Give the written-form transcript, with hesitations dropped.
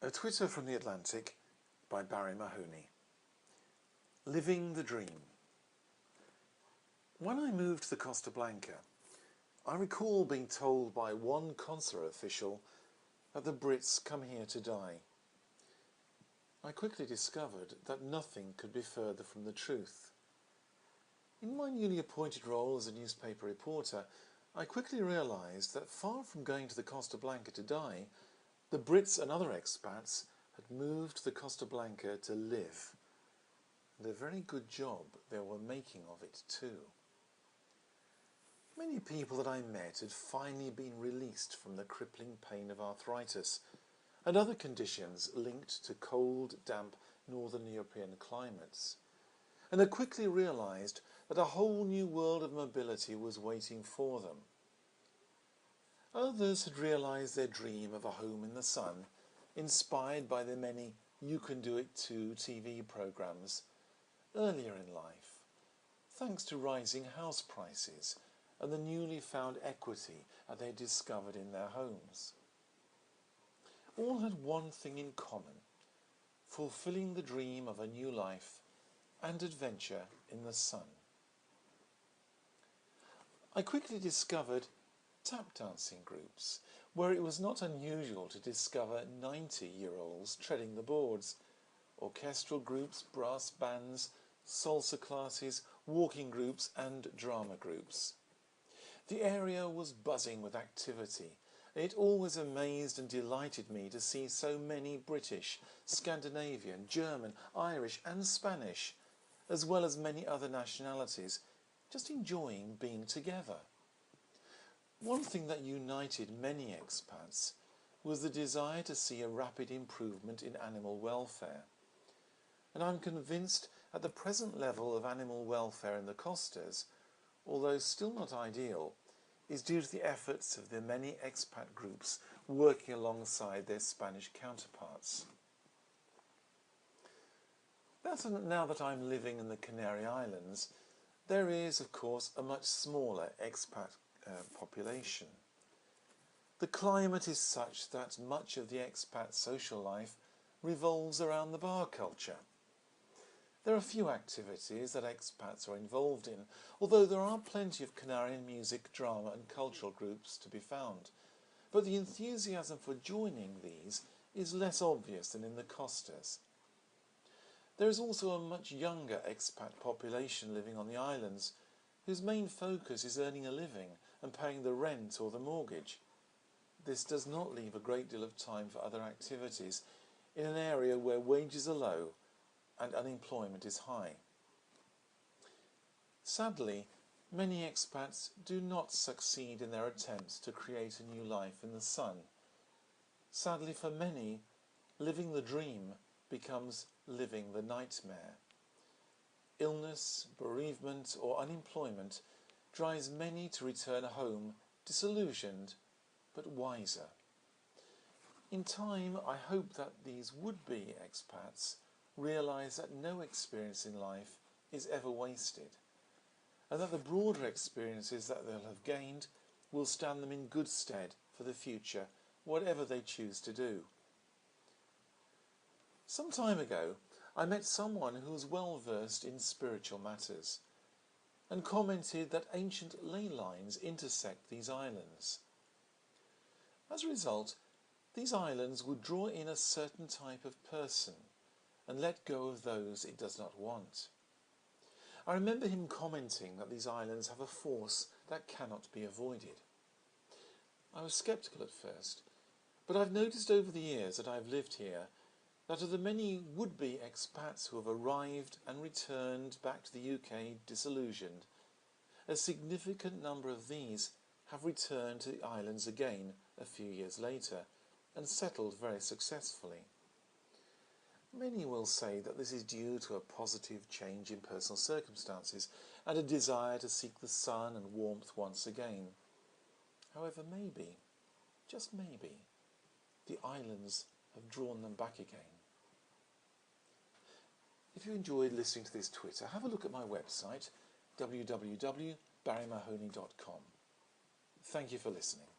A Twitter from the Atlantic by Barry Mahoney. Living the Dream. When I moved to the Costa Blanca, I recall being told by one consular official that the Brits come here to die. I quickly discovered that nothing could be further from the truth. In my newly appointed role as a newspaper reporter, I quickly realised that far from going to the Costa Blanca to die, the Brits and other expats had moved to the Costa Blanca to live, and a very good job they were making of it too. Many people that I met had finally been released from the crippling pain of arthritis and other conditions linked to cold, damp northern European climates, and had quickly realised that a whole new world of mobility was waiting for them. Others had realised their dream of a home in the sun, inspired by the many You Can Do It Too TV programmes earlier in life, thanks to rising house prices and the newly found equity that they discovered in their homes. All had one thing in common: fulfilling the dream of a new life and adventure in the sun. I quickly discovered tap dancing groups, where it was not unusual to discover 90-year-olds treading the boards, orchestral groups, brass bands, salsa classes, walking groups and drama groups. The area was buzzing with activity, and it always amazed and delighted me to see so many British, Scandinavian, German, Irish and Spanish, as well as many other nationalities, just enjoying being together. One thing that united many expats was the desire to see a rapid improvement in animal welfare. And I'm convinced that the present level of animal welfare in the Costas, although still not ideal, is due to the efforts of the many expat groups working alongside their Spanish counterparts. Now that I'm living in the Canary Islands, there is, of course, a much smaller expat population. The climate is such that much of the expat social life revolves around the bar culture. There are few activities that expats are involved in, although there are plenty of Canarian music, drama and cultural groups to be found, but the enthusiasm for joining these is less obvious than in the Costas. There is also a much younger expat population living on the islands, whose main focus is earning a living and paying the rent or the mortgage. This does not leave a great deal of time for other activities in an area where wages are low and unemployment is high. Sadly, many expats do not succeed in their attempts to create a new life in the sun. Sadly for many, living the dream becomes living the nightmare. Illness, bereavement or unemployment drives many to return home disillusioned but wiser. In time, I hope that these would-be expats realise that no experience in life is ever wasted, and that the broader experiences that they'll have gained will stand them in good stead for the future, whatever they choose to do. Some time ago, I met someone who was well versed in spiritual matters and commented that ancient ley lines intersect these islands. As a result, these islands would draw in a certain type of person and let go of those it does not want. I remember him commenting that these islands have a force that cannot be avoided. I was sceptical at first, but I've noticed over the years that I've lived here that of the many would-be expats who have arrived and returned back to the UK disillusioned, a significant number of these have returned to the islands again a few years later and settled very successfully. Many will say that this is due to a positive change in personal circumstances and a desire to seek the sun and warmth once again. However, maybe, just maybe, the islands have drawn them back again. If you enjoyed listening to this Twitter, have a look at my website, www.barrymahoney.com. Thank you for listening.